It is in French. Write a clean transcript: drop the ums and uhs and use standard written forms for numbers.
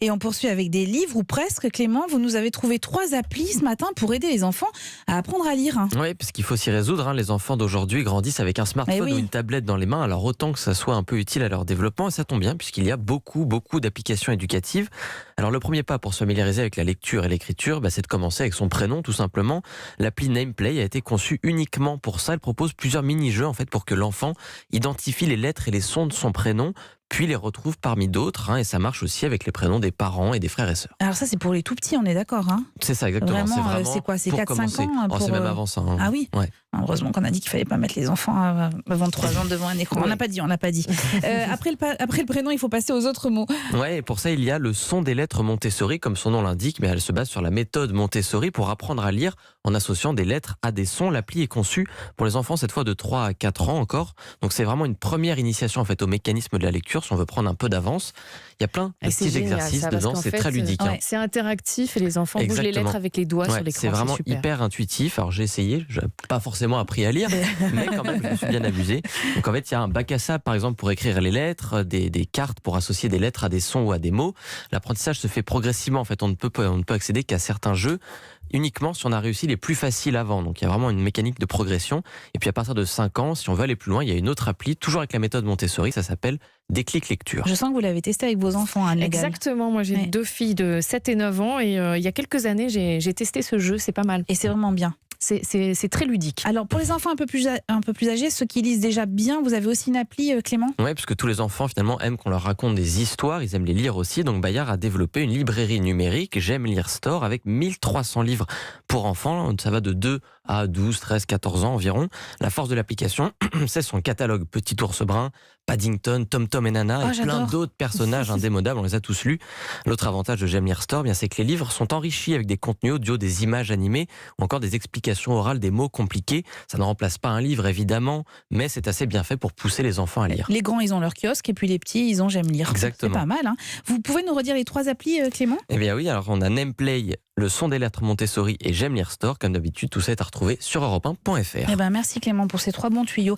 Et on poursuit avec des livres ou presque. Clément, vous nous avez trouvé 3 applis ce matin pour aider les enfants à apprendre à lire. Oui, parce qu'il faut s'y résoudre. Les enfants d'aujourd'hui grandissent avec un smartphone ou une tablette dans les mains. Alors autant que ça soit un peu utile à leur développement, et ça tombe bien puisqu'il y a beaucoup d'applications éducatives. Alors le premier pas pour se familiariser avec la lecture et l'écriture, c'est de commencer avec son prénom tout simplement. L'appli Nameplay a été conçue uniquement pour ça. Elle propose plusieurs mini-jeux en fait pour que l'enfant identifie les lettres et les sons de son prénom, puis les retrouve parmi d'autres, et ça marche aussi avec les prénoms des parents et des frères et sœurs. Alors ça, c'est pour les tout petits, on est d'accord, hein? C'est ça, exactement. C'est quoi? C'est 4-5 ans C'est même avant ça. Ah oui, ouais. Heureusement qu'on a dit qu'il fallait pas mettre les enfants avant 3 ans devant un écran. On n'a pas dit. Après le prénom, il faut passer aux autres mots. Ouais, et pour ça, il y a le son des lettres Montessori, comme son nom l'indique, mais elle se base sur la méthode Montessori pour apprendre à lire en associant des lettres à des sons. L'appli est conçue pour les enfants cette fois de 3 à 4 ans encore. Donc c'est vraiment une première initiation en fait au mécanisme de la lecture si on veut prendre un peu d'avance. Il y a plein de petits exercices dedans, c'est très ludique. C'est interactif et les enfants bougent les lettres avec les doigts sur l'écran. C'est vraiment hyper intuitif. Alors j'ai essayé, je n'ai pas forcément appris à lire, mais quand même je me suis bien amusé. Donc en fait il y a un bac à sable par exemple pour écrire les lettres, des cartes pour associer des lettres à des sons ou à des mots. L'apprentissage se fait progressivement. En fait on ne peut accéder qu'à certains jeux uniquement si on a réussi les plus faciles avant. Donc il y a vraiment une mécanique de progression. Et puis à partir de 5 ans, si on veut aller plus loin, il y a une autre appli, toujours avec la méthode Montessori, ça s'appelle Déclic Lecture. Je sens que vous l'avez testé avec vos enfants, Anne Le Gall. Exactement, moi j'ai 2 filles de 7 et 9 ans et il y a quelques années j'ai testé ce jeu, c'est pas mal. Et c'est vraiment bien. C'est très ludique. Alors pour les enfants un peu plus âgés, ceux qui lisent déjà bien, vous avez aussi une appli, Clément? Oui, parce que tous les enfants finalement aiment qu'on leur raconte des histoires, ils aiment les lire aussi. Donc Bayard a développé une librairie numérique, J'aime lire Store, avec 1300 livres pour enfants. Ça va de 2 à 12, 13, 14 ans environ. La force de l'application, c'est son catalogue Petit ours brun, Paddington, Tom Tom et Nana et plein d'autres personnages indémodables, on les a tous lus. L'autre avantage de J'aime lire Store, c'est que les livres sont enrichis avec des contenus audio, des images animées ou encore des explications orales des mots compliqués. Ça ne remplace pas un livre évidemment, mais c'est assez bien fait pour pousser les enfants à lire. Les grands, ils ont leur kiosque et puis les petits, ils ont J'aime lire. Exactement. C'est pas mal, hein. Vous pouvez nous redire les 3 applis, Clément? Eh bien oui, alors on a Nameplay, le son des lettres Montessori et J'aime lire Store. Comme d'habitude, tout ça est à retrouver sur europe1.fr. Eh ben merci Clément pour ces 3 bons tuyaux.